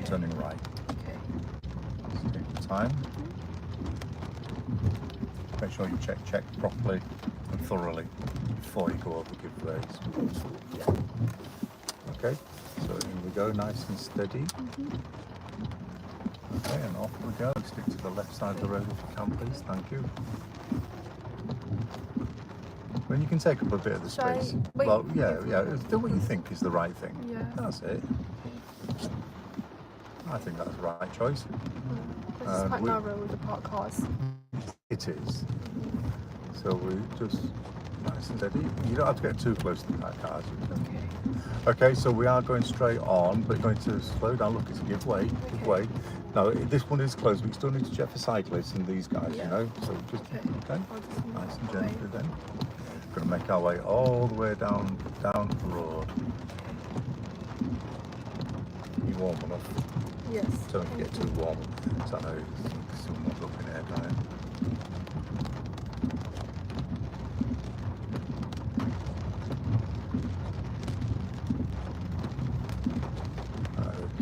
turning right. Okay. So take your time. Make sure you check properly and thoroughly before you go over give ways. Okay, so here we go, nice and steady. Okay, and off we go. Stick to the left side of the road if you can, please. Thank you. When you can take up a bit of the space. Well, yeah, do what you think is the right thing. Yeah. That's it. I think that's the right choice. This is quite narrow with the parked cars. It is. So we just nice and steady. You don't have to get too close to the parked cars. Okay, so we are going straight on, but going to slow down. Look, it's a give way, give way. Now, this one is closed, but you still need to check for cyclists and these guys, you know. So just, okay, nice and gently then. Going to make our way all the way down the road. You warm enough? Yes. Don't get too warm. So I know someone's up in here, don't it?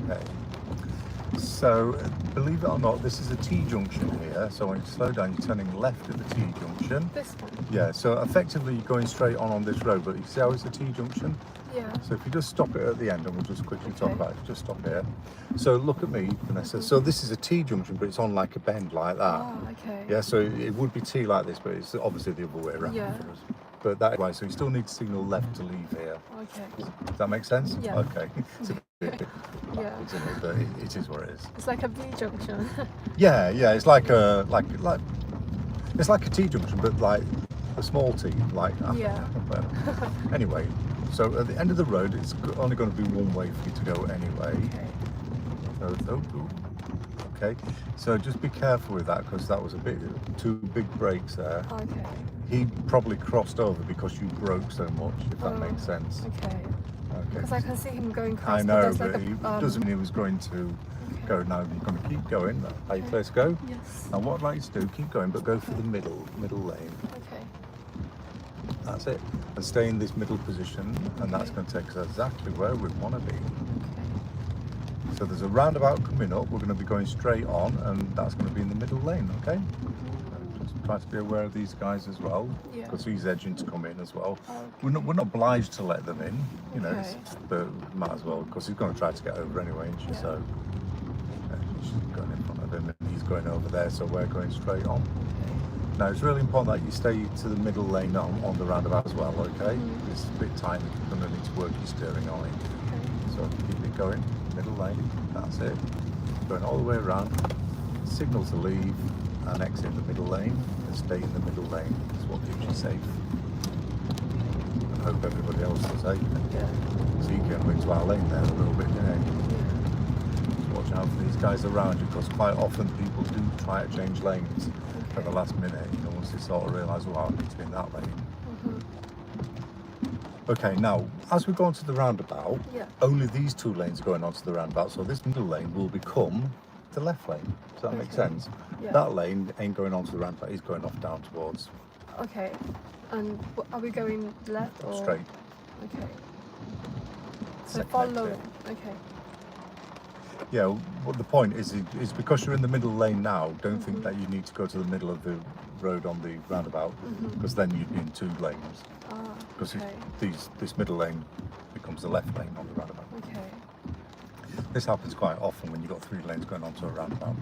Okay. So, believe it or not, this is a T-junction here. So when you slow down, you're turning left at the T-junction. This one? Yeah, so effectively you're going straight on this road, but you see how it's a T-junction? Yeah. So if you just stop it at the end, and we'll just quickly talk about it, just stop here. So look at me, Vanessa. So this is a T-junction, but it's on like a bend like that. Oh, okay. Yeah, so it would be T like this, but it's obviously the other way around for us. But that way, so you still need to signal left to leave here. Okay. Does that make sense? Yeah. Okay. It's a bit backwards, isn't it? But it is what it is. It's like a V junction. Yeah, it's like a it's like a T junction, but like a small T, like anyway. So at the end of the road, it's only going to be one way for you to go anyway. Okay. So just be careful with that, because that was a bit two big breaks there. Okay. He probably crossed over because you broke so much, if that makes sense. Okay. Because I can see him going across. I know, but but he doesn't mean he was going to go. Now you're going to keep going. Are you clear to go? Yes. And what I'd like you to do, keep going, but go for the middle lane. Okay. That's it. And stay in this middle position, and that's going to take us exactly where we want to be. Okay. So there's a roundabout coming up. We're going to be going straight on, and that's going to be in the middle lane. Okay. Try to be aware of these guys as well, because he's edging to come in as well. We're not obliged to let them in, you know, but we might as well, because he's going to try to get over anyway, isn't she? So she's going in front of him, and he's going over there, so we're going straight on. Now it's really important that you stay to the middle lane on the roundabout as well, okay? It's a bit tight, you're going to need to work your steering on it. So keep it going, middle lane, that's it. Going all the way around, signal to leave, and exit the middle lane, and stay in the middle lane. That's what keeps you safe. I hope everybody else is safe. So you get into our lane there a little bit, Just watch out for these guys around you, because quite often people do try to change lanes at the last minute, you know, once they sort of realise, well, I need to be in that lane. Okay, now, as we go onto the roundabout, only these two lanes are going onto the roundabout, so this middle lane will become the left lane. Does that make sense? That lane ain't going onto the roundabout, he's going off down towards. Okay. And are we going left or straight? Okay. So follow it. Okay. Yeah, well, the point is because you're in the middle lane now, don't think that you need to go to the middle of the road on the roundabout, because then you'd be in two lanes. Because this middle lane becomes the left lane on the roundabout. Okay. This happens quite often when you've got three lanes going onto a roundabout.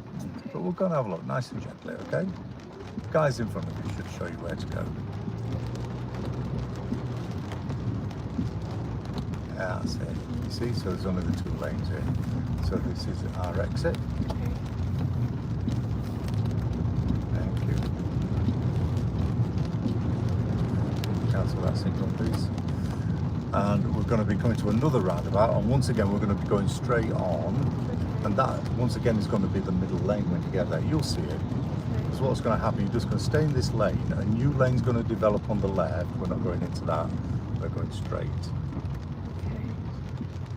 But we'll go and have a look nice and gently, okay? The guys in front of you should show you where to go. Yeah, that's it. You see, so there's only the two lanes here. So this is our exit. Thank you. Cancel that signal, please. And we're going to be coming to another roundabout, and once again we're going to be going straight on, and that once again is going to be the middle lane. When you get there, you'll see it. So what's going to happen, you're just going to stay in this lane, a new lane's going to develop on the left. We're not going into that, we're going straight.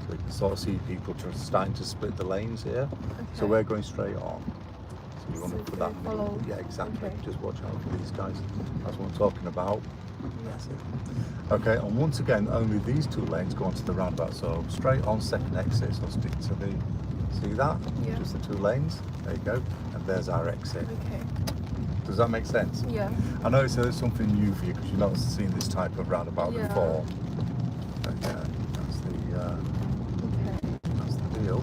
So you can sort of see people starting to split the lanes here. So we're going straight on. So you want to put that middle, yeah, exactly. Just watch out for these guys. That's what I'm talking about. That's it. Okay, and once again, only these two lanes go onto the roundabout. So straight on, second exit. So stick to See that? Yeah. Just the 2 lanes. There you go. And there's our exit. Okay. Does that make sense? Yeah. I know it's something new for you because you've not seen this type of roundabout before. But yeah, that's the deal.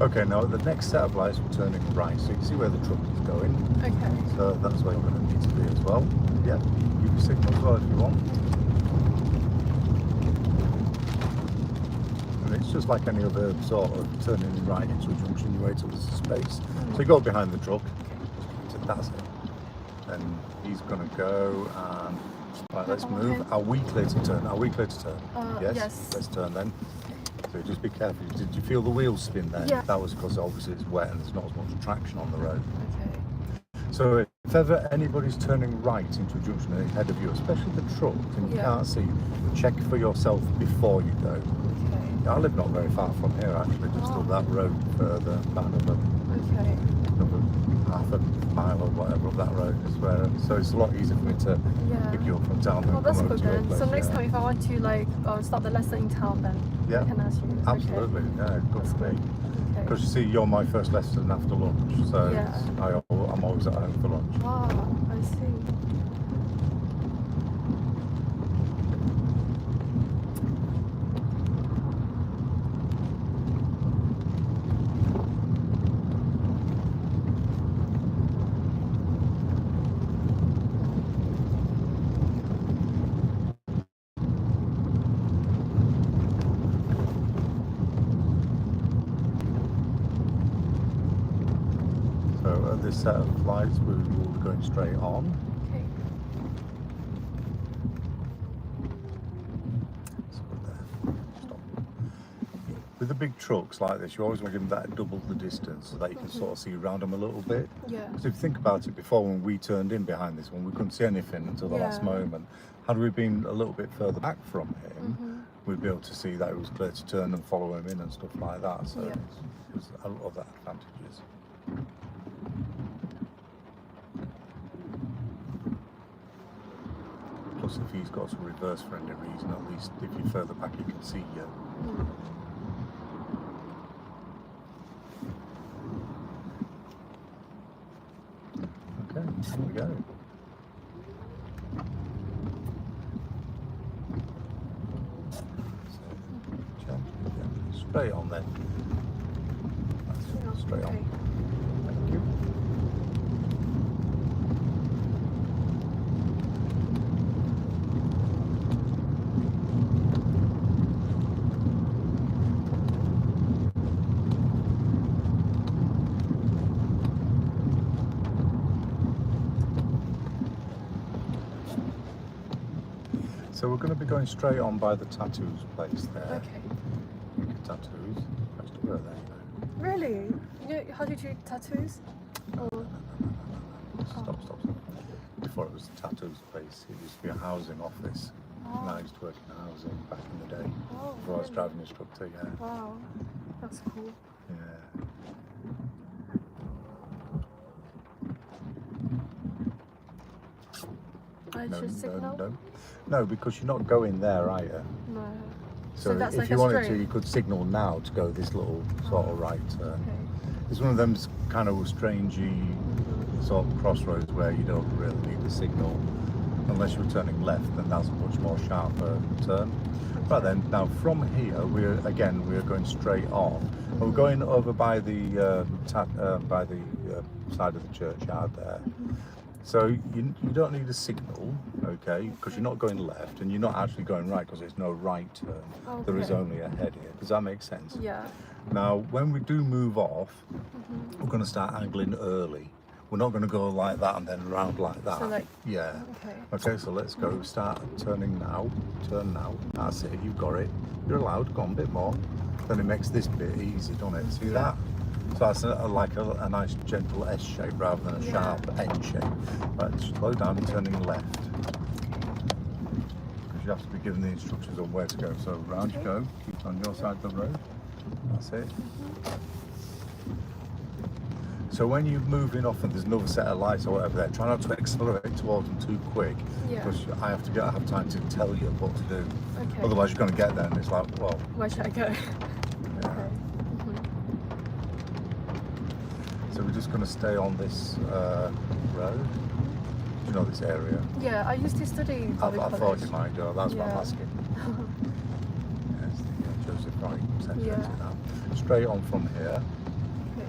Okay, now the next set of lights we're turning right, so you can see where the truck is going. Okay. So that's where you're going to need to be as well. Yeah, you can signal as well if you want. And it's just like any other sort of turning right into a junction, you wait till there's a space. So you go behind the truck, that's it. And he's going to go and, right, let's move. Are we clear to turn? Are we clear to turn? Yes. Let's turn then. So just be careful. Did you feel the wheels spin then? Yeah. That was because obviously it's wet and there's not as much traction on the road. Okay. So if ever anybody's turning right into a junction ahead of you, especially the truck, and you can't see, check for yourself before you go. Okay. I live not very far from here actually, just up that road further, about another half a mile or whatever up that road is where. So it's a lot easier for me to pick you up from town than that's come good over to your then. place. So next time if I want to like start the lesson in town, then I can ask you. Absolutely, yeah, good for me. Because you see, you're my first lesson after lunch, so I'm always at home for lunch. Wow, I see. So at this set of lights, we will be going straight on. Okay. Stop. With the big trucks like this, you always want to give them that double the distance so that you can sort of see around them a little bit. Yeah. Because if you think about it, before when we turned in behind this one, we couldn't see anything until the last moment. Had we been a little bit further back from him, we'd be able to see that it was clear to turn and follow him in and stuff like that. So there's a lot of that advantages. Plus, if he's got to reverse for any reason, at least if you're further back, he can see you. Okay, here we go. So, straight on then. That's straight on. Thank you. So we're going to be going straight on by the tattoos place there. Okay. Tattoos. I used to work there, you know. Really? You know, how did you do tattoos? No. Stop. Before it was the tattoos place, it used to be a housing office. And I used to work in housing back in the day. Before I was driving this truck too, yeah. Wow, that's cool. Yeah. I should signal? No, because you're not going there, are you? No. So that's if like you a wanted straight? to, you could signal now to go this little sort of right turn. Okay. It's one of them kind of strangey sort of crossroads where you don't really need the signal unless you're turning left, then that's a much more sharper turn. Right then, now from here we're going straight on. And we're going over by the side of the churchyard there. So you don't need a signal, okay, because you're not going left and you're not actually going right because there's no right turn. Okay. There is only a head here. Does that make sense? Yeah. Now, when we do move off, we're going to start angling early. We're not going to go like that and then round like that. So like, yeah. Okay. Okay, so let's go. Start turning now. Turn now. That's it. You've got it. You're allowed. Go on a bit more. Then it makes this bit easy, doesn't it? See that? So that's like a nice gentle S shape rather than a sharp N shape. Right, slow down and turning left. Because you have to be given the instructions on where to go. So round you go. Keep on your side of the road. That's it. So when you're moving off and there's another set of lights or whatever there, try not to accelerate towards them too quick, because I have time to tell you what to do. Okay. Otherwise you're going to get there and it's like, well, where should I go? Yeah. Okay. So we're just going to stay on this road. Do you know this area? Yeah, I used to study I College. thought you might go. That's what I'm Yeah. asking. Yes, the Joseph Wright Centre. Yeah. Now. Straight on from here. Okay.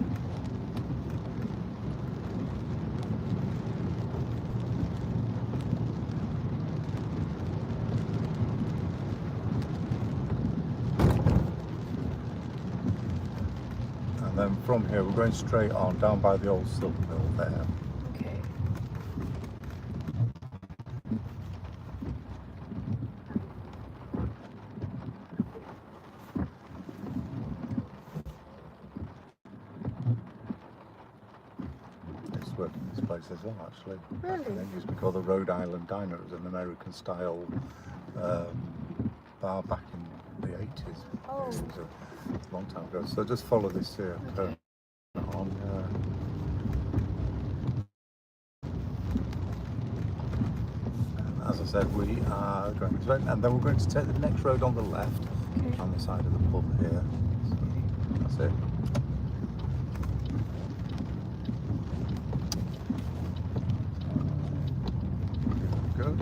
And then from here we're going straight on down by the old silk mill there. Okay. I used to work in this place as well, actually. Really? Back in it used to be called the Rhode Island Diner. It was an American style bar back in the 80s. Oh. It was a long time ago. So just follow this here. Okay. On as I said, we are going to, and then we're going to take the next road on the left, Okay. on the side of the pub here. So that's it. Here we go.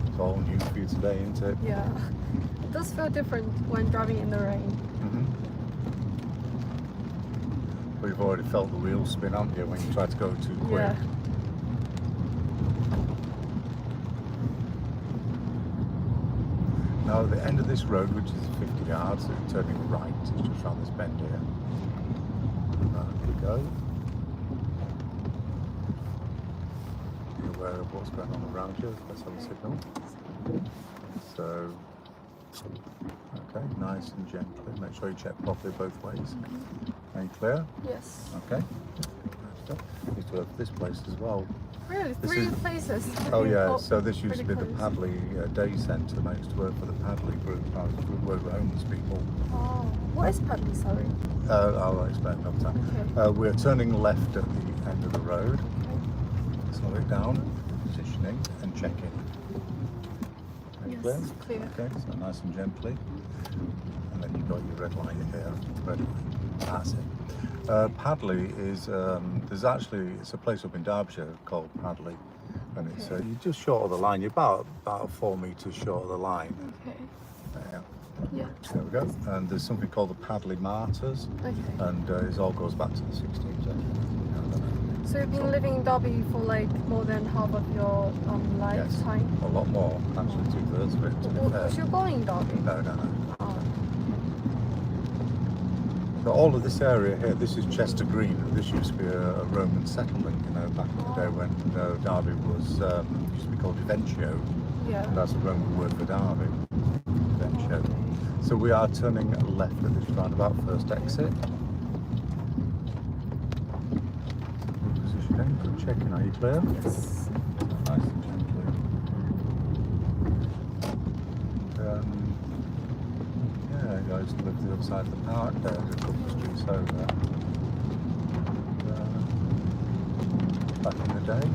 It's all new for you today, isn't it? Yeah. It does feel different when driving in the rain. But you've already felt the wheels spin, haven't you, when you try to go too quick? Yeah. Now at the end of this road, which is 50 yards, so you're turning right, it's just around this bend here. There we go. Be aware of what's going on around you. Let's have a signal. So, okay, nice and gently. Make sure you check properly both ways. Are you clear? Yes. Okay. Used to have this place as well. Really? This Three is- places? Oh yeah, so this used to be pretty the close. Padley Day Centre, and I used to work for the Padley group. I was working with homeless people. Oh. What is Padley, sorry? I'll explain another time. Okay. We're turning left at the end of the road. Okay. Slow it down, positioning and checking. Yes, Clear? it's clear. Okay, so nice and gently. And then you've got your red line here. Red line. That's it. Padley is, it's a place up in Derbyshire called Padley. And it's you're just short of the line. You're about 4 metres short of the line. Okay. There. Yeah. There we go. And there's something called the Padley Martyrs. Okay. And it all goes back to the 16th century. So you've been living in Derby for like more than half of your lifetime? Yes, a lot more. Actually, 2/3 of it, to be fair. Was you born in Derby? No. Oh. So all of this area here, this is Chester Green. This used to be a Roman settlement, back in the day when Derby was, used to be called Eventio. Yeah. And that's a Roman word for Derby. Eventio. So we are turning left at this roundabout, first exit. Positioning, good checking, are you clear? Yes. Nice and gently. I used to live the other side of the park there, a couple of streets over. Back in the day.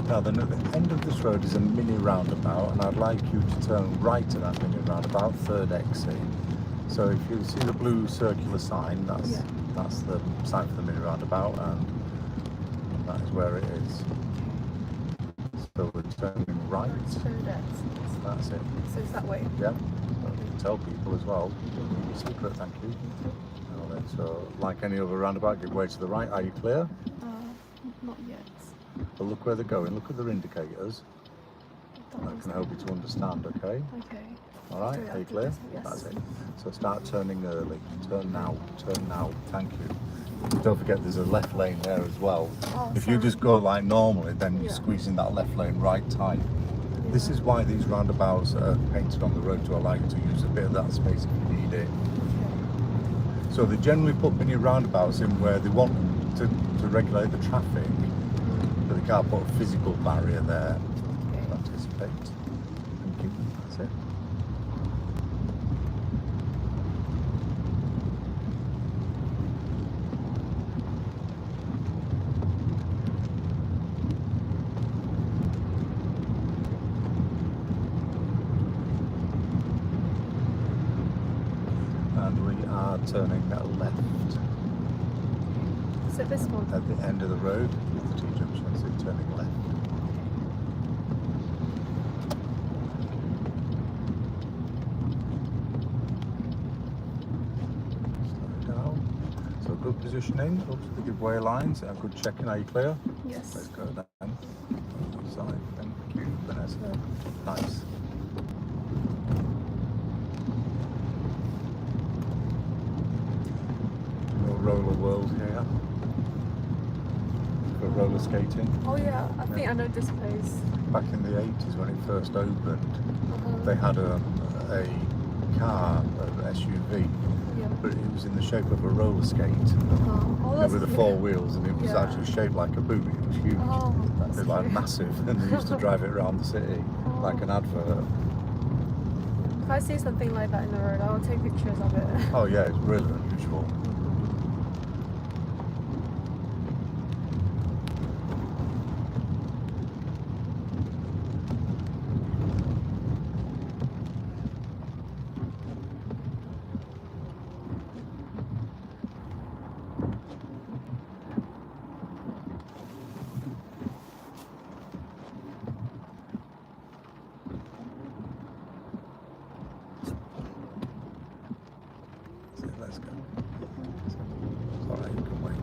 Now then at the end of this road is a mini roundabout, and I'd like you to turn right at that mini roundabout, third exit. So if you see the blue circular sign, that's the sign for the mini roundabout, and that is where it is. So we're turning right. So That's it. So it's that way? Yeah. So you can tell people as well. Secret, thank you. So like any other roundabout, give way to the right. Are you clear? Not yet. But look where they're going. Look at their indicators. that can help you to understand, okay? Okay. All right, are you clear? Yes. That's it. So start turning early. Turn now, thank you. Don't forget there's a left lane there as well. Oh, if you just go like normally, then you're Yeah. squeezing that left lane right tight. Yeah. This is why these roundabouts are painted on the road to allow you to use a bit of that space if you need it. Okay. So they generally put mini roundabouts in where they want to regulate the traffic, but they can't put a physical barrier there. Okay. Anticipate. Thank you. That's it. And we are turning left So this one. at the end of the road with the T-junction, so turning left. Slow down. So good positioning, up to the giveaway lines, and good checking. Are you clear? Yes. Let's go then. Side. Thank you, Vanessa. Nice. Roller world here for roller skating. Oh yeah, I think I know this place. Back in the 80s when it first opened, they had a car, an SUV, Yeah. but it was in the shape of a roller skate Oh, that's with the cute. 4 wheels, and it was Yeah. actually shaped like a boot. It was huge. Oh, that's It was like cute. massive, and they used to drive it around the city like an advert. If I see something like that in the road, I will take pictures of it. Oh yeah, it's really unusual. So let's go. It's alright, you can wait.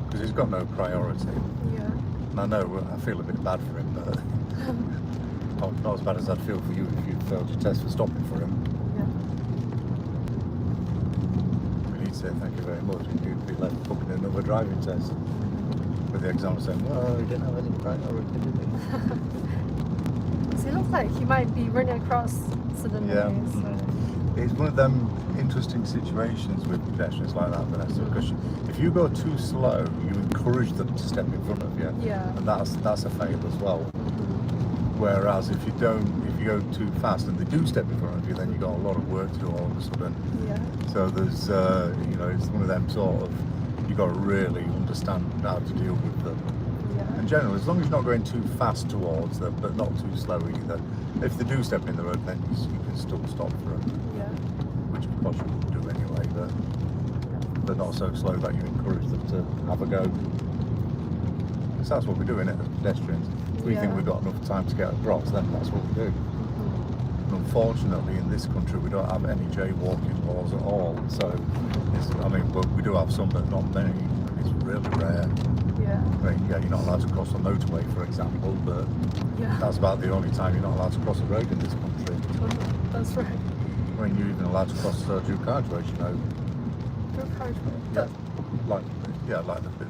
Because he's got no priority. Yeah. And I know I feel a bit bad for him, but not as bad as I'd feel for you if you failed your test for stopping for him. Yeah. We need to say thank you very much, and you'd be left booking another driving test. With the examiner saying, well, he didn't have any priority, did he? So it looks like he might be running across suddenly. Yeah. So. It's one of them interesting situations with pedestrians like that, Vanessa, because if you go too slow, you encourage them to step in front of you. Yeah. And that's a fail as well. Whereas if you go too fast and they do step in front of you, then you've got a lot of work to do all of a sudden. Yeah. So there's, it's one of them sort of, you've got to really understand how to deal with them. Yeah. In general, as long as you're not going too fast towards them, but not too slow either. If they do step in the road, then you can still stop for them, Yeah. which of course you would do anyway, but not so slow that you encourage them to have a go. Because that's what we're doing as pedestrians. If we think we've got enough time to get across, then that's what we do. And unfortunately, in this country, we don't have any jaywalking laws at all. So, but we do have some, but not many. It's really rare. Yeah. I mean, yeah, you're not allowed to cross the motorway, for example, but Yeah. that's about the only time you're not allowed to cross a road in this country. That's right. I mean, you're even allowed to cross dual carriageways, you know. Dual carriageway. Yeah, like the bit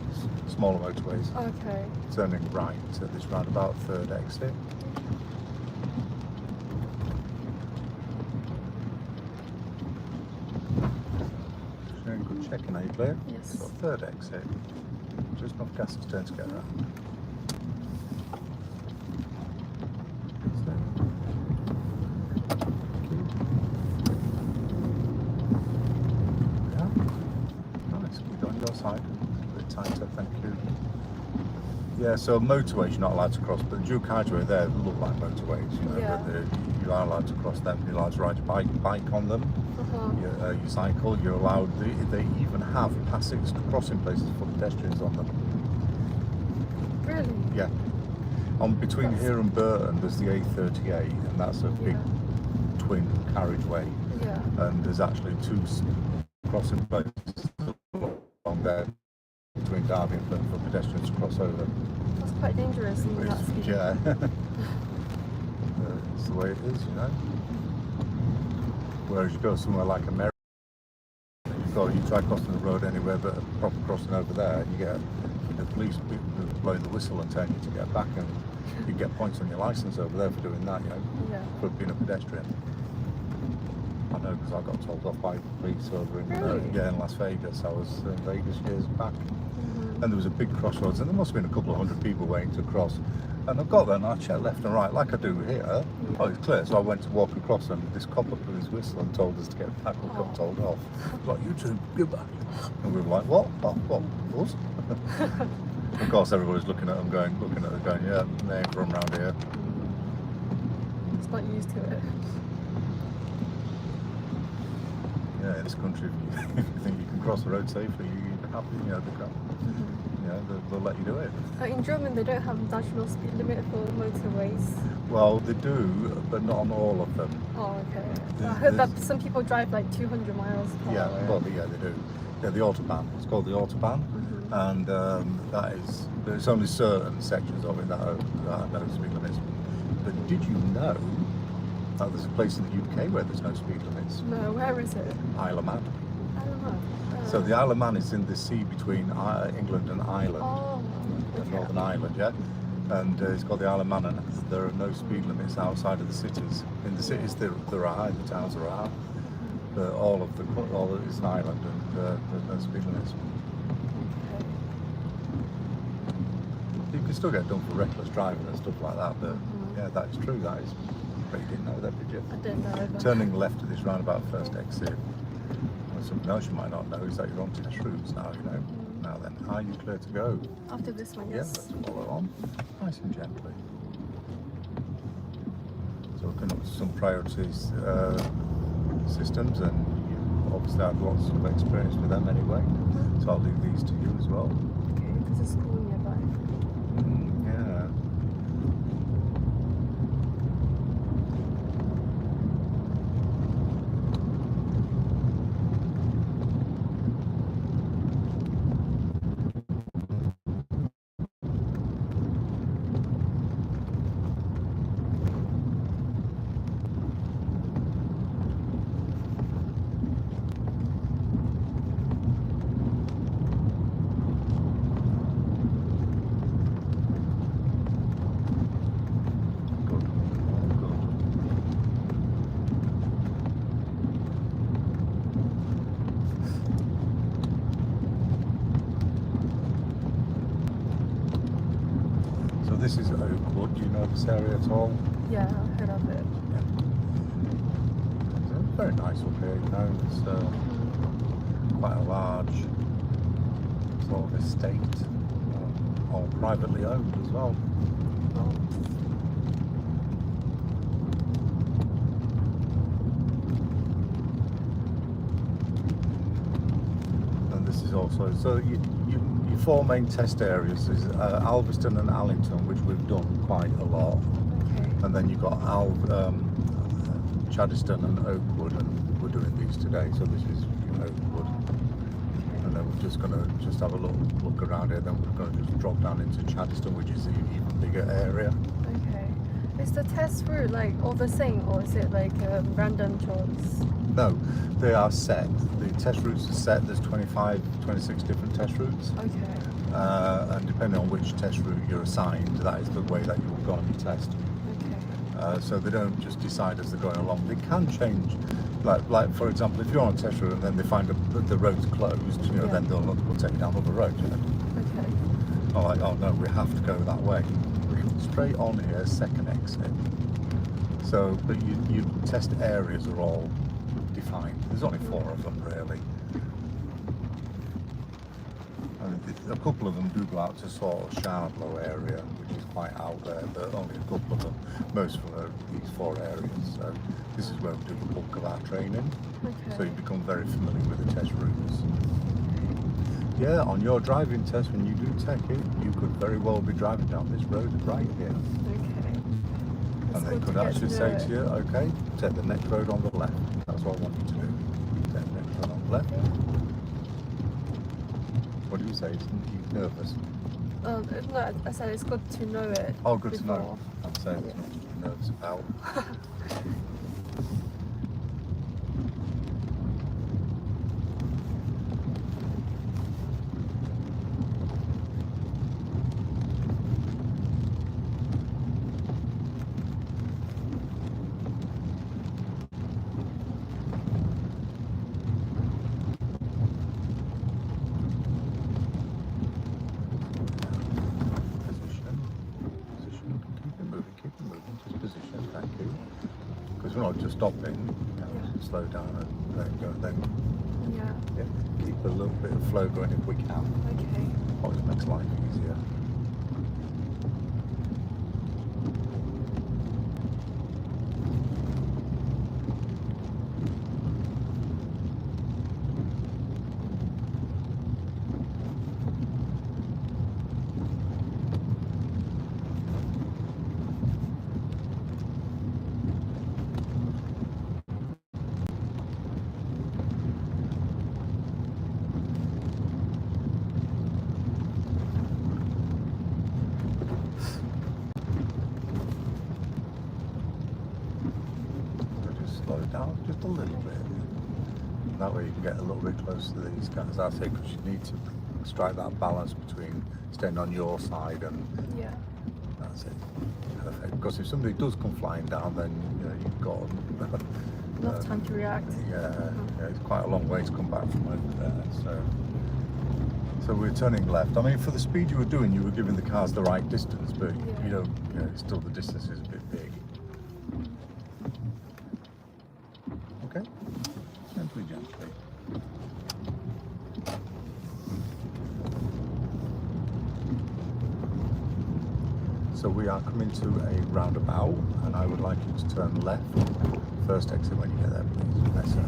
smaller motorways. Okay. Turning right at this roundabout, third exit. Showing good checking, are you clear? Yes. So third exit. Just enough gas to turn to get around. Side, a bit tighter, thank you. Yeah, so motorways you're not allowed to cross, but the dual carriageway there look like motorways, you know, Yeah. but you are allowed to cross them, you're allowed to ride your bike on them, you cycle, you're allowed, they even have crossing places for pedestrians on them. Really? Yeah. Between here and Burton there's the A38, and that's a big twin carriageway, and there's actually 2 crossing places along there between Derby and Burton for pedestrians to cross over. That's quite dangerous in that speed. Yeah. That's the way it is, you know. Whereas you go somewhere like America, you try crossing the road anywhere but a proper crossing over there, you get the police blowing the whistle and telling you to get back, and you get points on your license over there for doing that, you know, for being a pedestrian. I know, because I got told off by police over in in Las Vegas. I was in Vegas years back, and there was a big crossroads, and there must have been a couple of hundred people waiting to cross. And I got there and I checked left and right like I do here. Oh, it's clear. So I went to walk across, and this cop blew his whistle and told us to get back. We got told off. Like, you two, get back. And we were like, what? What? Us? Of course, everybody's looking at them going, yeah, they ain't from around here. It's not used to it. Yeah, in this country, if you think you can cross the road safely, you're happy, you know, they'll let you do it. In Germany, they don't have national speed limit for motorways. Well, they do, but not on all of them. Oh, okay. I heard that some people drive like 200 miles per hour. Well, yeah, they do. Yeah, the Autobahn. It's called the Autobahn, and there's only certain sections of it that are no speed limits. But did you know that there's a place in the UK where there's no speed limits? No, where is it? Isle of Man. I don't know. So the Isle of Man is in the sea between England and Ireland, Northern Ireland, yeah. And it's called the Isle of Man, and there are no speed limits outside of the cities. In the cities there are, the towns there are, but all of it's an island, and there's no speed limits. You can still get done for reckless driving and stuff like that, but yeah, that is true. That is. But you didn't know that, did you? I didn't know that. Turning left at this roundabout first exit. Something else you might not know is that you're on test routes now, you know. Now then, are you clear to go? After this one, yes. Yeah, let's follow on, nice and gently. So looking at some priorities systems, and you've obviously had lots of experience with them anyway. So I'll leave these to you as well. Okay, there's a school nearby. Yeah. This is Oakwood. Do you know this area at all? Yeah, I've heard of it. Yeah. It's very nice up here, you know. It's quite a large sort of estate, all privately owned as well. And this is also, so your four main test areas is Alveston and Allington, which we've done quite a lot. Okay. And then you've got Chaddiston and Oakwood, and we're doing these today. So this is Oakwood. Okay. And then we're just going to have a look around here. Then we're going to just drop down into Chaddiston, which is an even bigger area. Okay. Is the test route like all the same, or is it like a random choice? No, they are set. The test routes are set. There's 25, 26 different test routes. Okay. And depending on which test route you're assigned, that is the way that you will go on your test. Okay. So they don't just decide as they're going along. They can change. Like for example, if you're on a test route and then they find that the road's closed, you know, then they'll take you down other roads. You know? Okay. Oh, like, oh no, we have to go that way. Straight on here, second exit. So, but your test areas are all defined. There's only 4 of them really. And a couple of them do go out to sort of Shardlow area, which is quite out there, but only a couple of them. Most of them are these 4 areas. So this is where we do the bulk of our training. Okay. So you become very familiar with the test routes. Yeah, on your driving test, when you do take it, you could very well be driving down this road right here. Okay. And they could actually say to you, okay, take the next road on the left. That's what I want you to do. Take the next road on the left. What do you say? Are you nervous? No, I said it's good to know it. Oh, good before. to know. I'd say it's not. nerves about. We're not just stopping, slow down and let it go, then keep a little bit of flow going if we can. Okay. Always makes life easier. Slow it down just a little bit. That way you can get a little bit closer to these guys. I say, because you need to strike that balance between staying on your side and that's it. Perfect. Because if somebody does come flying down, then you've got enough time to react. Yeah, it's quite a long way to come back from over there. So we're turning left. I mean, for the speed you were doing, you were giving the cars the right distance, but still the distance is a bit big. Okay, gently. So we are coming to a roundabout, and I would like you to turn left. First exit when you get there, please, Vanessa.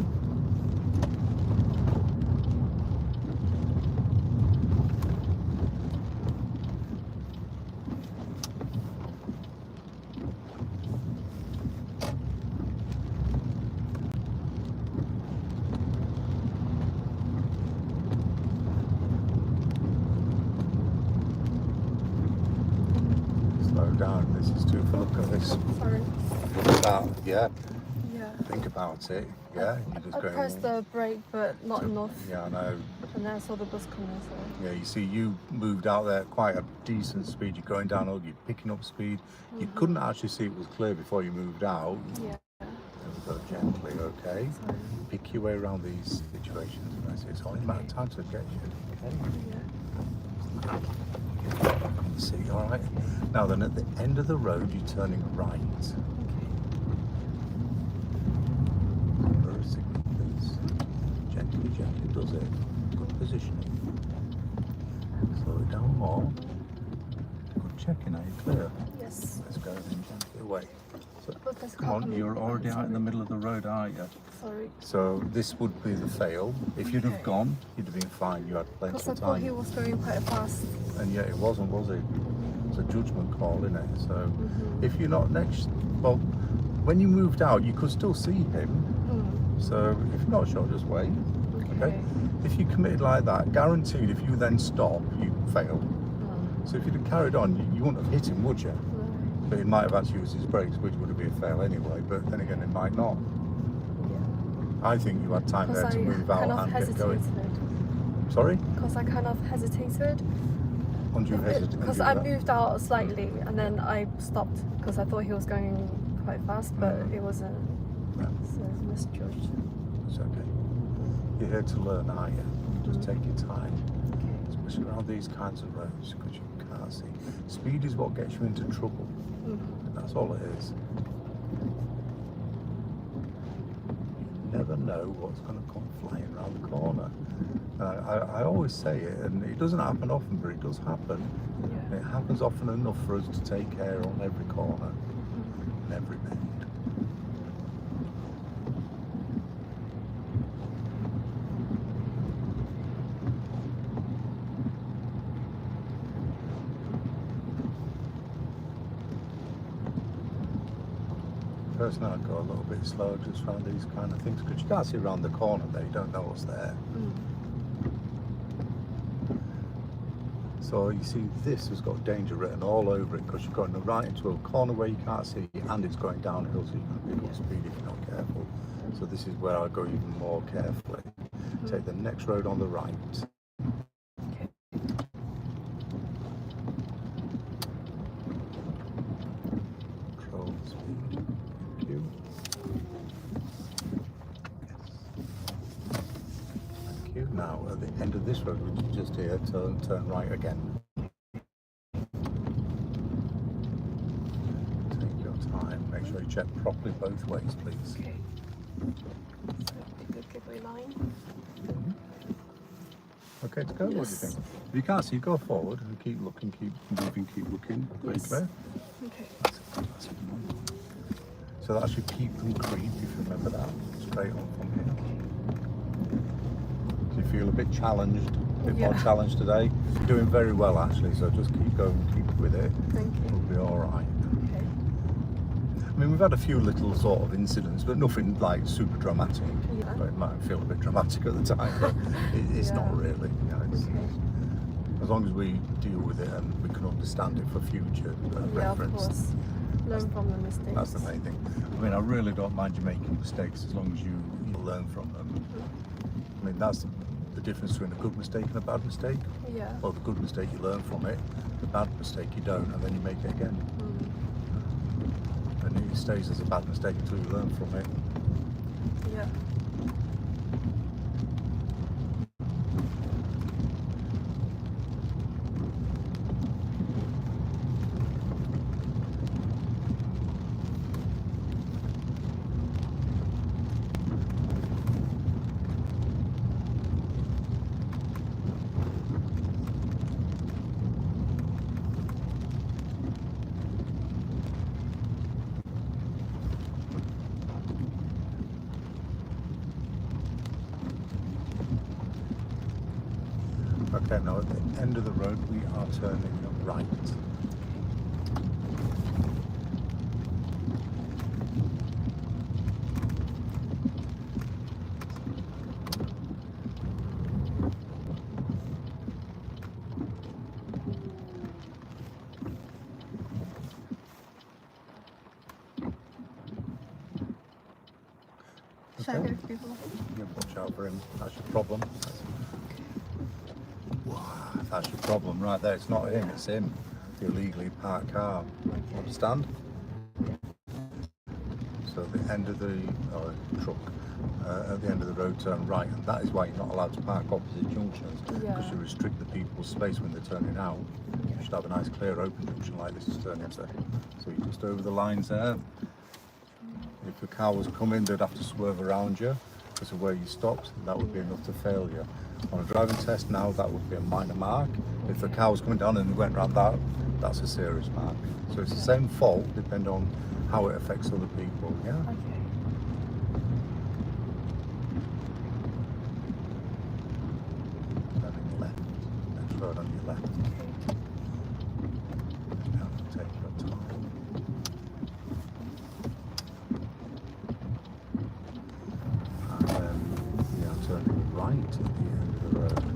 Down. This is too far. Look at this. Sorry. Look at that. Yeah. Think about it. Yeah. I pressed the brake, but not enough. Yeah, I know. And then I saw the bus coming. So. Yeah, you see, you moved out there at quite a decent speed. You're going down, you're picking up speed. You couldn't actually see it was clear before you moved out. Yeah. There we go, gently, okay? Sorry. Pick your way around these situations. It's only a matter of time to get you. Okay. Yeah. See, all right. Now then, at the end of the road, you're turning right. Reverse signal, please. Gently does it. Good positioning. Slow it down more. Good checking. Are you clear? Yes. Let's go then gently away. So, But come on, you're already out in the middle of the road, aren't you? Sorry. So this would be the fail. If you'd have gone, you'd have been fine. You had plenty of time. Because I thought he was going quite fast. And yet it wasn't, was it? It's a judgment call, isn't it? So if you're not next, well, when you moved out, you could still see him. So if you're not sure, just wait. Okay. If you committed like that, guaranteed, if you then stop, you fail. So if you'd have carried on, you wouldn't have hit him, would you? But he might have actually used his brakes, which would have been a fail anyway. But then again, it might not. I think you had time there to move out and get going. Sorry? Because I kind of hesitated. Because I moved out slightly and then I stopped because I thought he was going quite fast, but it wasn't. So it's misjudged. It's okay. You're here to learn, aren't you? Just take your time. Especially around these kinds of roads because you can't see. Speed is what gets you into trouble. That's all it is. You never know what's going to come flying around the corner. I always say it, and it doesn't happen often, but it does happen. It happens often enough for us to take care on every corner, and every bend. Personally, I'd go a little bit slower just around these kind of things because you can't see around the corner there, you don't know what's there. So you see this has got danger written all over it because you're going right into a corner where you can't see and it's going downhill, so you're going to be able to speed if you're not careful. So this is where I go even more carefully. Take the next road on the right. Control the speed. Thank you. Thank you. Now at the end of this road, which is just here, turn right again. Take your time. Make sure you check properly both ways, please. Okay. So a good giveaway line. Okay to go? Yes. What do you think? If you can't see, go forward and keep looking, keep moving, keep looking. Very clear. Okay. That's it. So that should keep them creep, if you remember that. Straight on from here. Do you feel a bit challenged? A bit more challenged today? You're doing very well actually, so just keep going, keep with it. Thank you. It'll be alright. Okay. I mean, we've had a few little sort of incidents, but nothing like super dramatic. Yeah. But it might feel a bit dramatic at the time, but it's not really. You know, it's, as long as we deal with it and we can understand it for future reference. Of course. Learn from the mistakes. That's the main thing. I mean, I really don't mind you making mistakes as long as you learn from them. I mean, that's the difference between a good mistake and a bad mistake. Yeah. Well, the good mistake, you learn from it. The bad mistake, you don't, and then you make it again. And it stays as a bad mistake until you learn from it. Yeah. Okay, now at the end of the road we are turning right. Should I go for people? You watch out for him, that's your problem. That's your problem right there. It's not him, it's him. The illegally parked car. Understand? So at the end of the truck, at the end of the road, turn right, and that is why you're not allowed to park opposite junctions, because you restrict the people's space when they're turning out. You should have a nice clear open junction like this is turning into. So you're just over the lines there. If the car was coming, they'd have to swerve around you because of where you stopped. That would be enough to fail you. On a driving test now, that would be a minor mark. If the car was coming down and went round that, that's a serious mark. So it's the same fault, depending on how it affects other people. Yeah. Okay. Turning left. Next road on your left. Now take your time. And then we are turning right at the end of the road.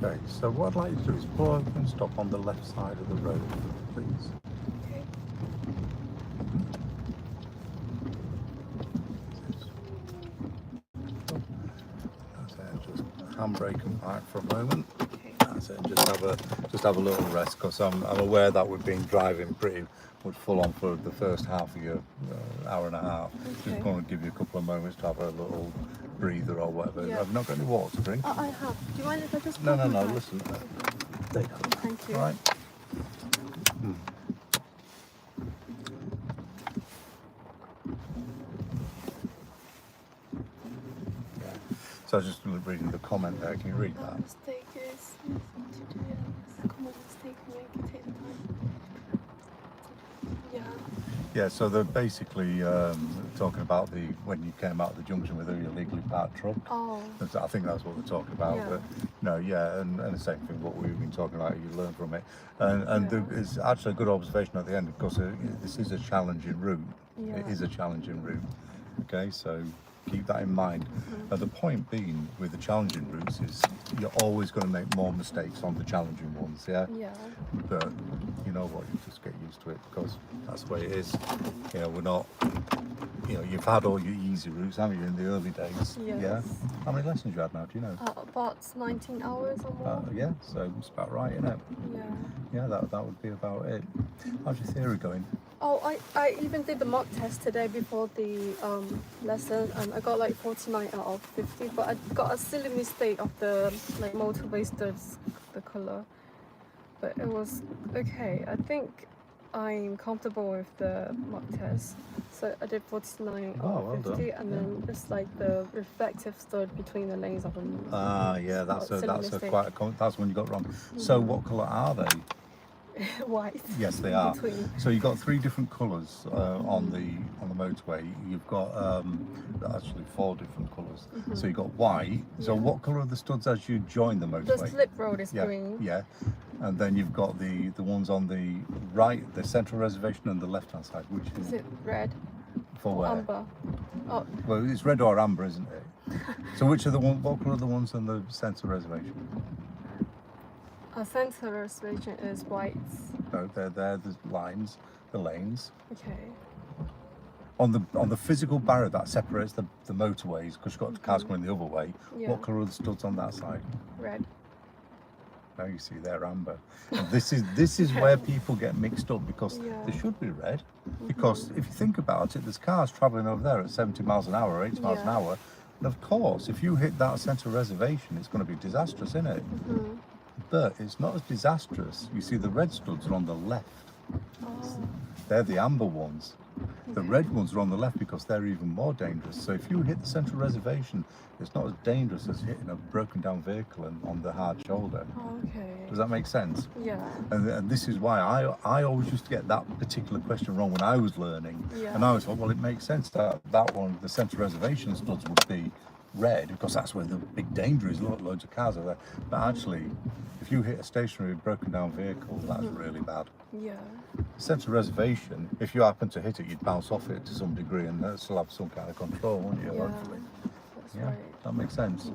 Okay, so what I'd like you to do is pull over and stop on the left side of the road, please. Okay. That's it, just handbrake and park for a moment. Okay. That's it, just have a little rest, because I'm aware that we've been driving pretty much full on for the first half of your hour and a half. Okay. Just want to give you a couple of moments to have a little breather or whatever. Yeah. I've not got any water to drink. I have. Do you mind if I just No, pop my bag? listen. There you go. Thank you. All right. So I was just reading the comment there. Can you read that? Mistake is to do it. Common mistake make take time. Yeah. Yeah, so they're basically talking about when you came out of the junction with a illegally parked truck. Oh. I think that's what they're talking about. Yeah. But no, yeah, and the same thing, what we've been talking about, you learn from it. And it's actually a good observation at the end, because this is a challenging route. Yeah. It is a challenging route. Okay, so keep that in mind. The point being with the challenging routes is you're always going to make more mistakes on the challenging ones, yeah? Yeah. But you know what, you just get used to it, because that's the way it is. You know, we're not, you know, you've had all your easy routes, haven't you, in the early days? Yes. Yeah? How many lessons you had now, do you know? About 19 hours or more. Yeah, so it's about right, isn't it? Yeah. Yeah, that would be about it. How's your theory going? Oh, I even did the mock test today before the lesson, and I got like 49 out of 50, but I got a silly mistake of the like motorway studs, the color, but it was okay. I think I'm comfortable with the mock test, so I did 49 out of 50, and then it's like the reflective stud between the lanes of them. Yeah, that's one you got wrong. So what colour are they? White. Yes, they are. Between. So you've got 3 different colours on the motorway. You've got actually 4 different colours. So you've got white. So what colour are the studs as you join the motorway? The slip road is green. Yeah. And then you've got the ones on the right, the central reservation, and the left hand side. Which is it red? For where? Amber. Oh. Well, it's red or amber, isn't it? So which are the one? What colour are the ones on the central reservation? Our centre reservation is white. No, they're the lines, the lanes. Okay. On the physical barrier that separates the motorways, because you've got cars going the other way, what colour are the studs on that side? Red. Now you see they're amber. And this is where people get mixed up, because they should be red. Because if you think about it, there's cars travelling over there at 70 miles an hour, 80 miles an hour. And of course, if you hit that centre reservation, it's going to be disastrous, isn't it? But it's not as disastrous. You see, the red studs are on the left. They're the amber ones. The red ones are on the left because they're even more dangerous. So if you hit the central reservation, it's not as dangerous as hitting a broken down vehicle and on the hard shoulder. Okay. Does that make sense? Yeah. And this is why I always used to get that particular question wrong when I was learning. Yeah. And I always thought, well, it makes sense that one, the central reservation studs would be red, because that's where the big danger is. Loads of cars are there. But actually, if you hit a stationary broken down vehicle, that's really bad. Yeah. Central reservation, if you happen to hit it, you'd bounce off it to some degree and still have some kind of control, wouldn't you? Hopefully. That's right. That makes sense.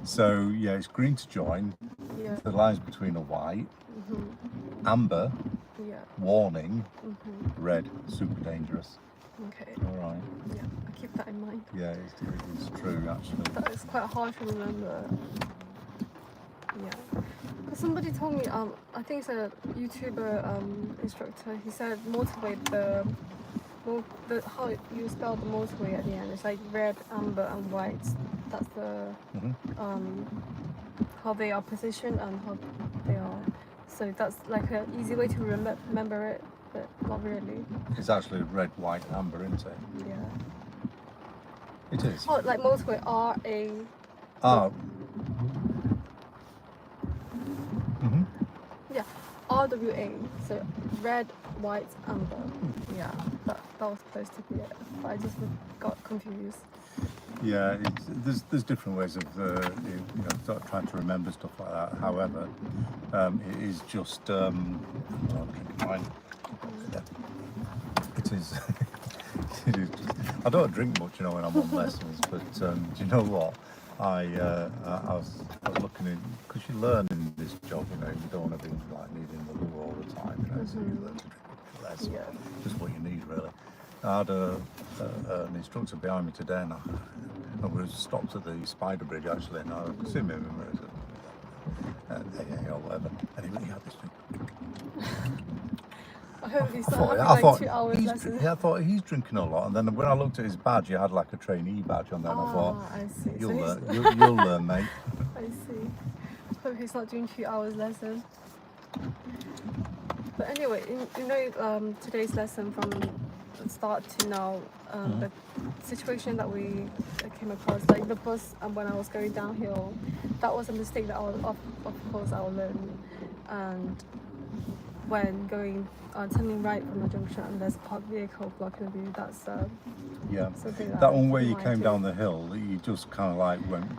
So yeah, it's green to join. Yeah. The lines between are white. Amber, warning. Red, super dangerous. Okay. All right. Yeah, I keep that in mind. Yeah, it's true actually. That is quite hard to remember. Yeah. Because somebody told me, I think it's a YouTuber instructor, he said motorway, how you spell the motorway at the end, it's like red, amber and white. That's the how they are positioned and how they are. So that's like an easy way to remember it, but not really. It's actually red, white, amber, isn't it? Yeah. It is. Oh, like motorway, R-A. Yeah, R-W-A. So red, white, amber. Yeah, that was supposed to be it. But I just got confused. Yeah, there's different ways of sort of trying to remember stuff like that. However, it is just I'll drink mine. It is. It is just, I don't drink much, when I'm on lessons. But do you know what? I was looking in, because you learn in this job. You don't want to be like needing the loo all the time. So you learn to drink less. Yeah. Just what you need, really. I had an instructor behind me today, and I was stopped at the Spider Bridge actually, and I could see him in the mirror, or whatever. And he had this thing. I hope he's not having like 2 hours lessons. Yeah, I thought he's drinking a lot, and then when I looked at his badge, he had like a trainee badge on there, and I thought, I see. You'll learn, mate. I see. Hope he's not doing 2 hours lesson. But anyway, today's lesson from the start to now, the situation that we came across, like the bus, and when I was going downhill, that was a mistake that of course I'll learn. And when turning right from the junction and there's a parked vehicle blocking the view, that's something that one where you came down the hill, you just kind of like went.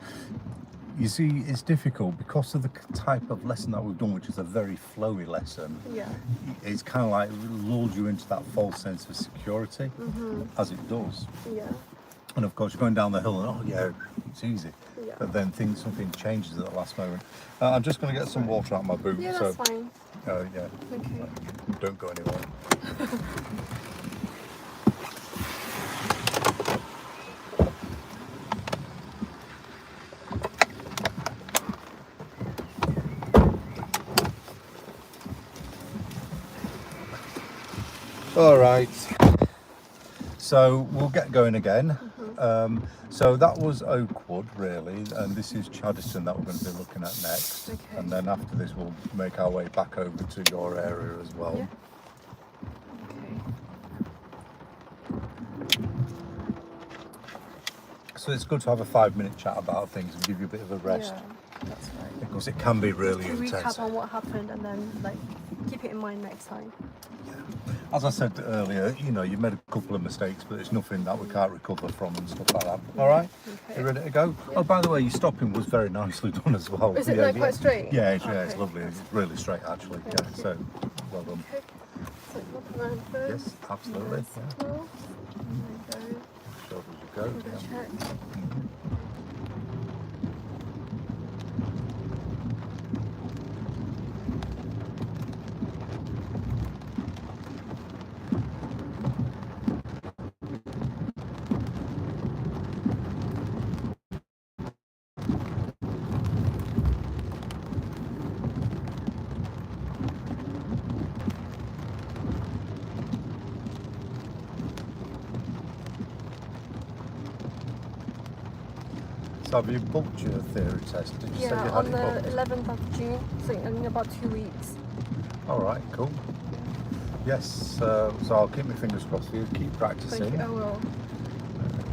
You see, it's difficult because of the type of lesson that we've done, which is a very flowy lesson. Yeah. It's kind of like lulled you into that false sense of security, as it does. Yeah. And of course, you're going down the hill and, oh yeah, it's easy. Yeah. But then something changes at the last moment. I'm just going to get some water out of my boot. Yeah, that's fine. Yeah. Okay. Don't go anywhere. All right. So we'll get going again. So that was Oakwood, really, and this is Chaddiston that we're going to be looking at next. Okay. And then after this, we'll make our way back over to your area as well. Yeah. Okay. So it's good to have a 5-minute chat about things and give you a bit of a rest. Yeah, that's right. Because it can be really to intense. recap on what happened and then keep it in mind next time. As I said earlier, you made a couple of mistakes, but it's nothing that we can't recover from and stuff like that. All right? Okay. You ready to go? Yeah. Oh, by the way, your stopping was very nicely done as well. Is it quite straight? Yeah, it's Okay. lovely. It's really straight, actually. Thank Yeah, you. so well done. Okay. So look around first. Yes, absolutely. Yes. Yeah. Cool. There we go. Show as you go. Double Yeah. check. So have you booked your theory test? Did you say you Yeah, had on it the booked? 11th of June, so in about 2 weeks. All right, cool. Yes, so I'll keep my fingers crossed for you. Keep practicing. Thank you, I will.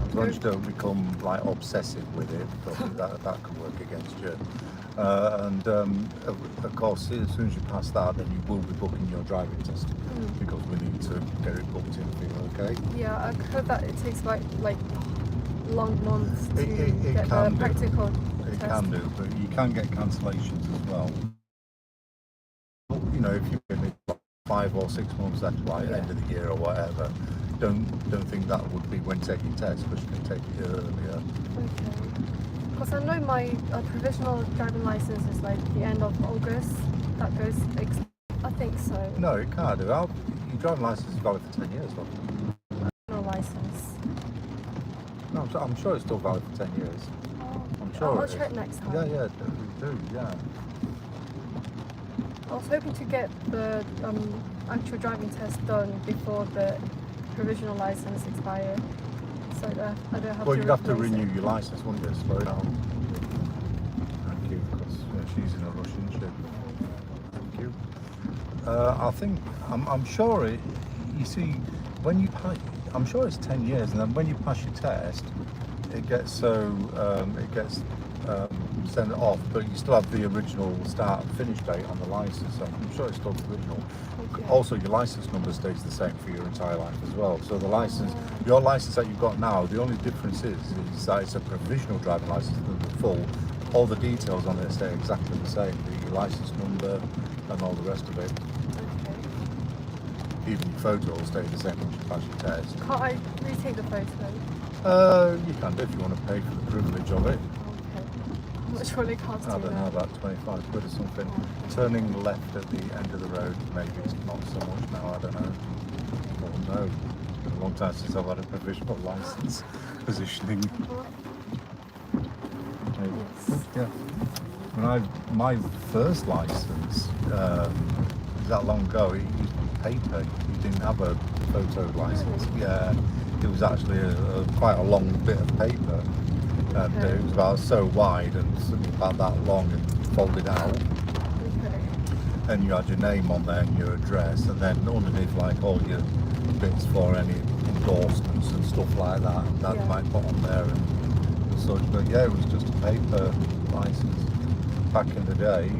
As long as you don't become obsessive with it, because that can work against you. Of course, as soon as you pass that, then you will be booking your driving test because we need to get it booked in for you. Okay? Yeah, I heard that it takes like long months to It get can the do. practical It test. can do, but you can get cancellations as well. If you've been 5 or 6 months after end of the year or whatever, don't think that would be when taking tests, because you can take it earlier. Okay. Because I know my provisional driving license is like the end of August. That goes, I think so. No, it can't do. Your driving license is valid for 10 years, though. No license. No, I'm sure it's still valid for 10 years. Oh, I'm sure I'll it is. check next time. Yeah, do, yeah. I was hoping to get the actual driving test done before the provisional license expires, so that I don't have Well, to you'd have to replace renew it. your license, wouldn't you? Slow down. Thank you, because she's in a rush, isn't she? Thank you. I'm sure it. You see, when you pass, I'm sure it's 10 years, and then when you pass your test, it gets sent off, but you still have the original start and finish date on the license. So I'm sure it's still the original. Okay. Also, your license number stays the same for your entire life as well. So the license, your license that you've got now, the only difference is that it's a provisional driving license than the full. All the details on it stay exactly the same. Your license number and all the rest of it. Okay. Even your photo will stay the same once you pass your test. Can't I retake the photo? You can do if you want to pay for the privilege of it. Okay. How much will it cost I you don't know, now? about 25 quid or something. Okay. Turning left at the end of the road, maybe it's not so much now, I don't know. Oh no, it's been a long time since I've had a provisional license positioning. Yes. Yeah. My first license, that long ago, it used to be paper. You didn't have a photo license. Really? Yeah, it was actually quite a long bit of paper. And Okay. it was about so wide and something about that long and folded out. Okay. and you had your name on there and your address, and then underneath like all your bits for any endorsements and stuff like that, and that might put on there and such. But yeah, it was just a paper license back in the day.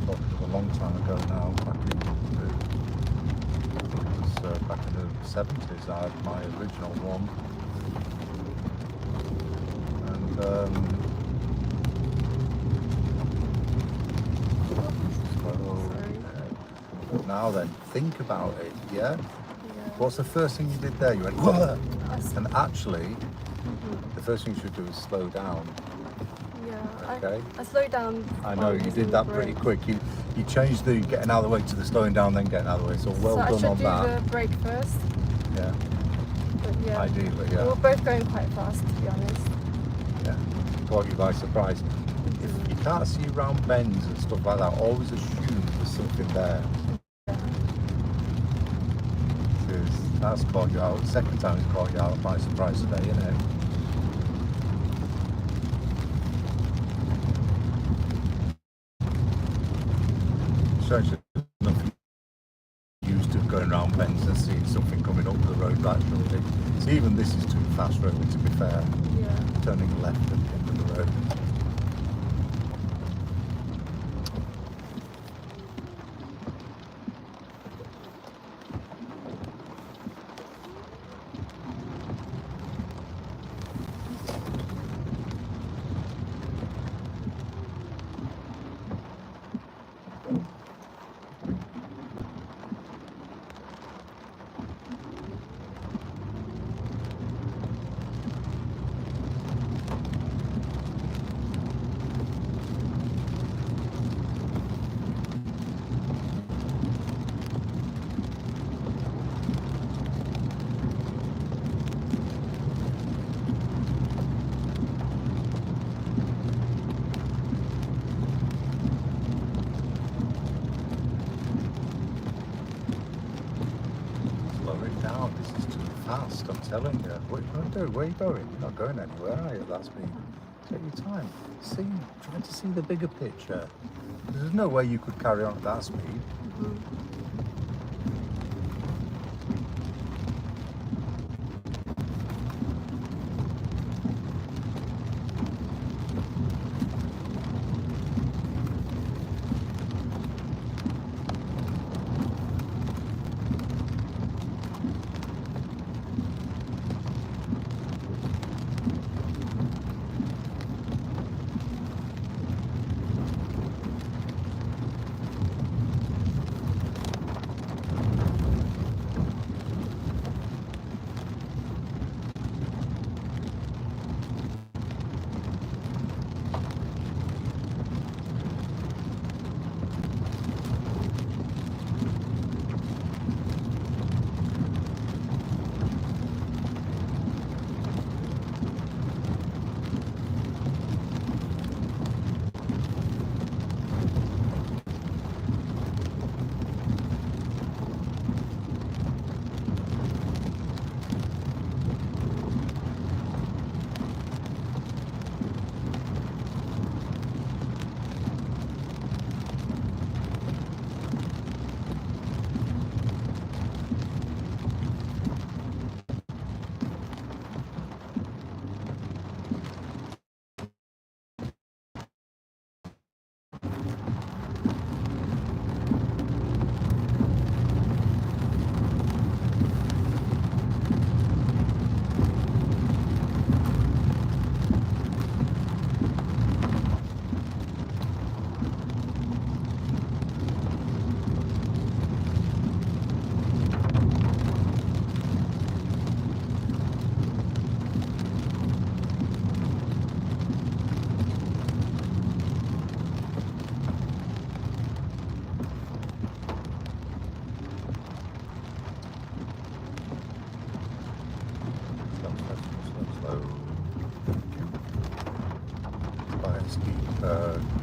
Talking a long time ago now. Back in the 70s, I had my original one, and now then, think about it, yeah? What's the first thing you did there? You went, whoa! And actually, the first thing you should do is slow down. Yeah, okay? I slowed down. I know, you did that pretty quick. You changed the getting out of the way to the slowing down, then getting out of the way, so well done on that. So I should do the brake first? Yeah. But yeah. Ideally, yeah. We were both going quite fast, to be honest. Yeah, caught you by surprise. If you can't see round bends and stuff like that, always assume there's something there. Because that's caught you out. The second time it's caught you out by surprise today, isn't it? Shows you nothing used to going around bends and seeing something coming up the road actually. So even this is too fast really, to be fair. Yeah. Turning left at the end of the road. Fast, I'm telling you. What are you going to do? Where are you going? You're not going anywhere, are you, at that speed? Take your time. Try to see the bigger picture. There's no way you could carry on at that speed.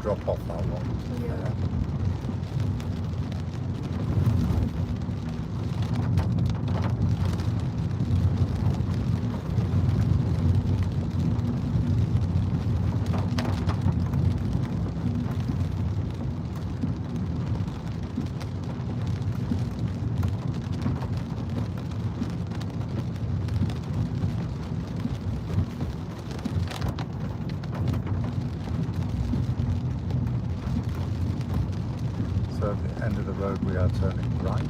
Drop off that one. Yeah. So at the end of the road we are turning right.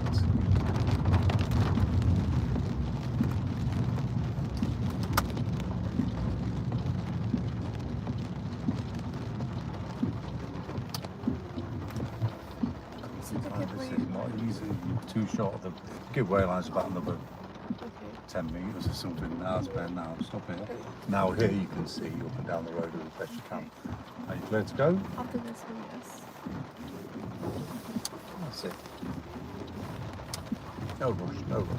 This is not easy, too short of the give way line's about another 10 metres or something. Now it's better now, stop here. Now here you can see up and down the road as best you can. Are you clear to go? After this one, yes. That's it. No rush, no rush.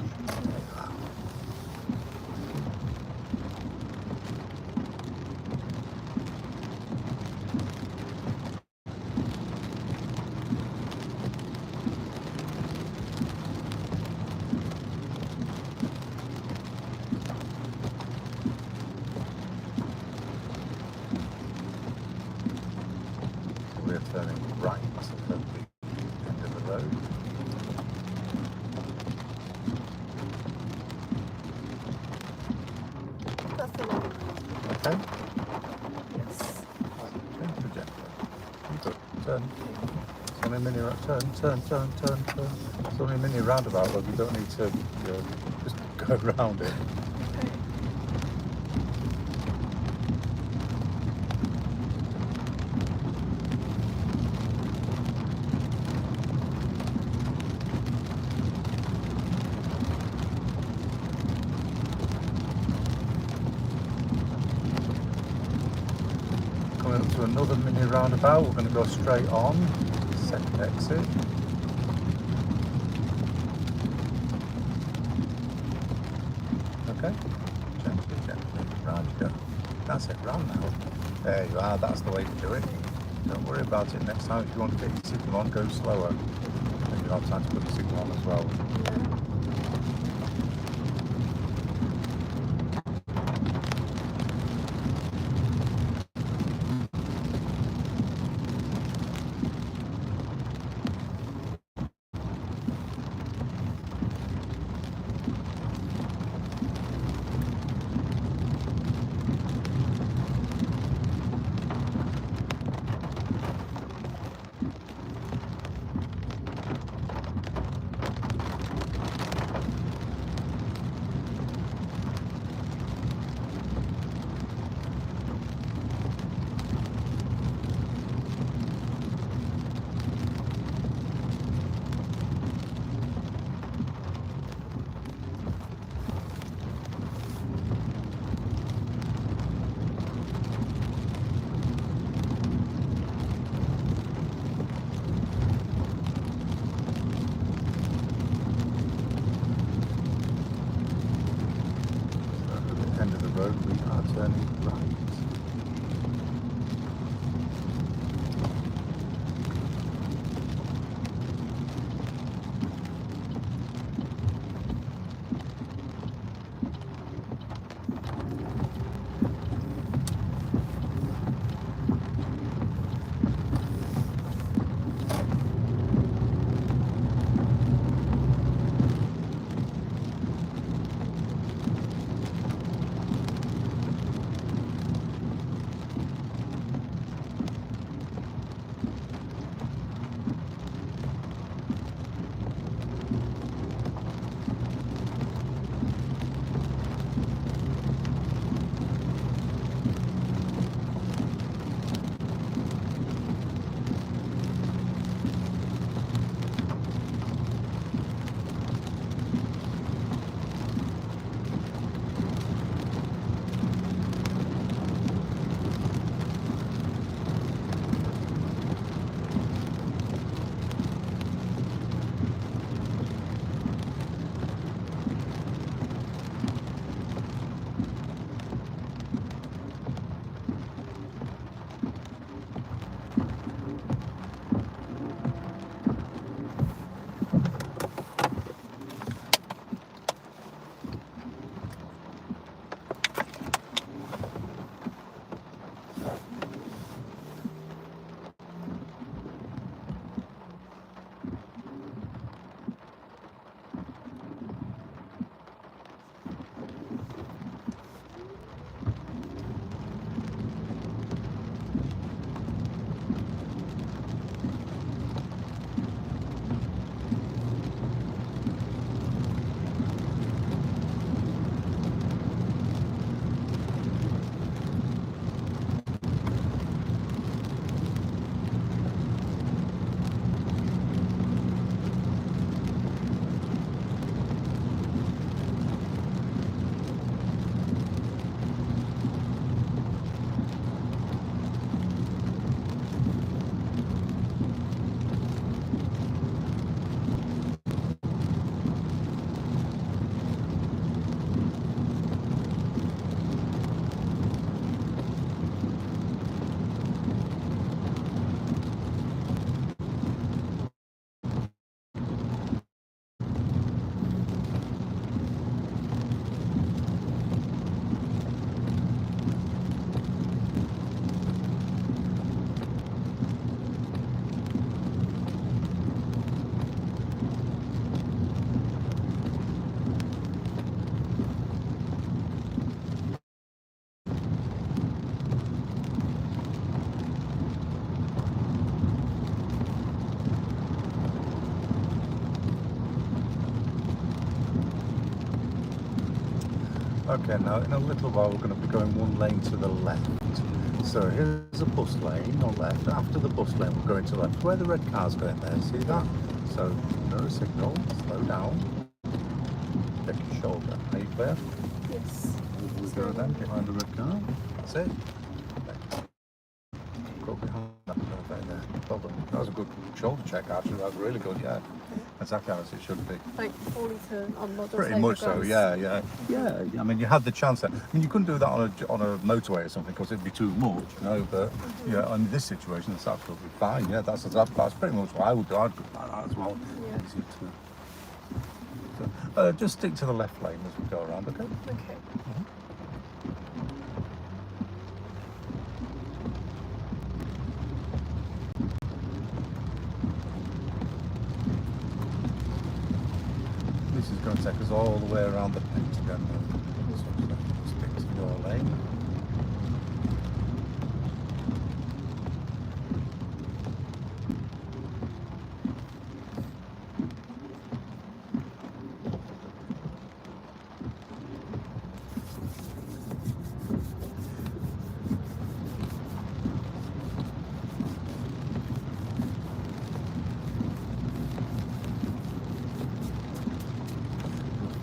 We're turning right at the end of the road. That's the one. Okay? Yes. Change the jet. You go. Turn. It's only a mini turn. It's only a mini roundabout, look, you don't need to just go around it. Okay. Coming up to another mini roundabout, we're going to go straight on, second exit. Okay, gently, round you go. That's it, round now. There you are, that's the way to do it. Don't worry about it, next time if you want to get your signal on, go slower. Then you'll have time to put the signal on as well. End of the road, we are turning right. Okay, now in a little while we're going to be going one lane to the left. So here's a bus lane on left. After the bus lane we're going to left. Where the red car's going there, see that? So no signal, slow down. Check your shoulder. Are you clear? Yes. We go then behind the red car. That's it. Go behind that perfect there. Well done. That was a good shoulder check actually. That was really good, yeah. Exactly as it should be. Like fully turn on not just Pretty like much so, yeah. I mean, you had the chance there. I mean, you couldn't do that on a motorway or something because it'd be too much, you know. But yeah, in this situation, it's absolutely fine. Yeah, that's pretty much what I would do. I'd go like that as well. Yeah. Easy to. So, just stick to the left lane as we go around, okay? Okay. This is going to take us all the way around the pentagon. So stick to your lane.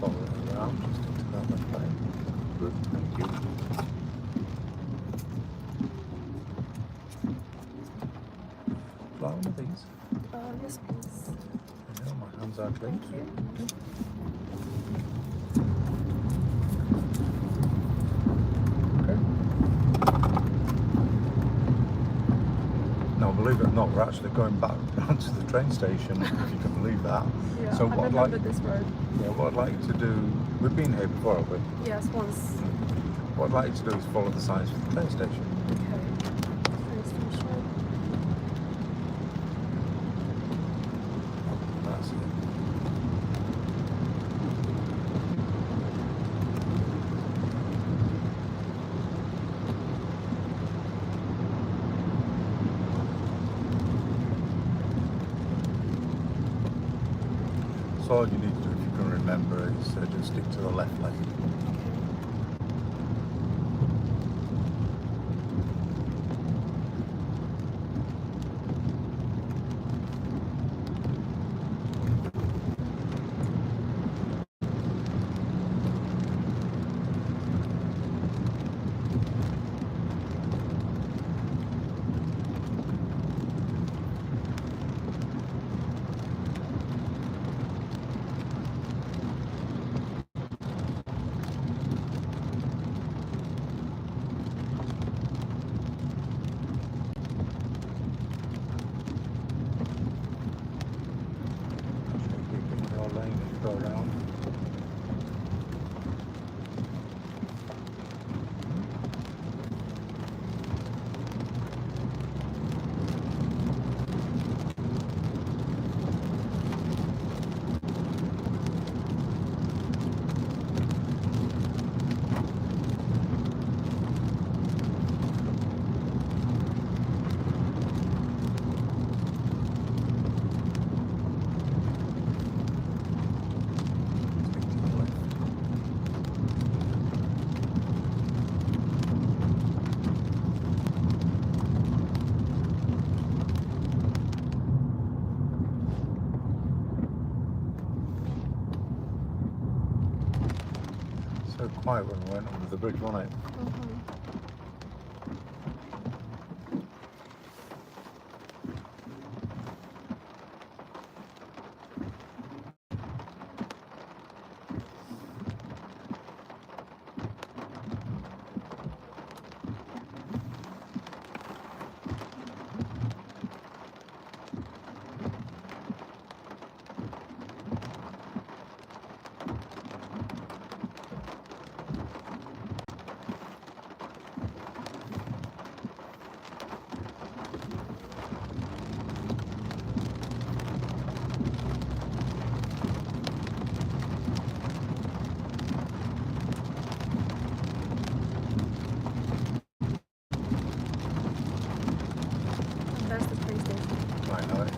Follow it around, just into that left lane. Good, thank you. Fly one of these. Yes, please. Yeah, my hands are clean. Thank you. Okay. Now, believe it or not, we're actually going back down to the train station, if you can believe that. Yeah, So I what I'd remember like, this road. yeah, what I'd like you to do, we've been here before, have we? Yes, once. What I'd like you to do is follow the signs for the train station. Okay. Train station. That's it. So all you need to do, if you can remember, is just stick to the left lane. Keep in your lane as you go around. Stick to the left. So quiet when we went under the bridge, wasn't it? That's the train station. I know it.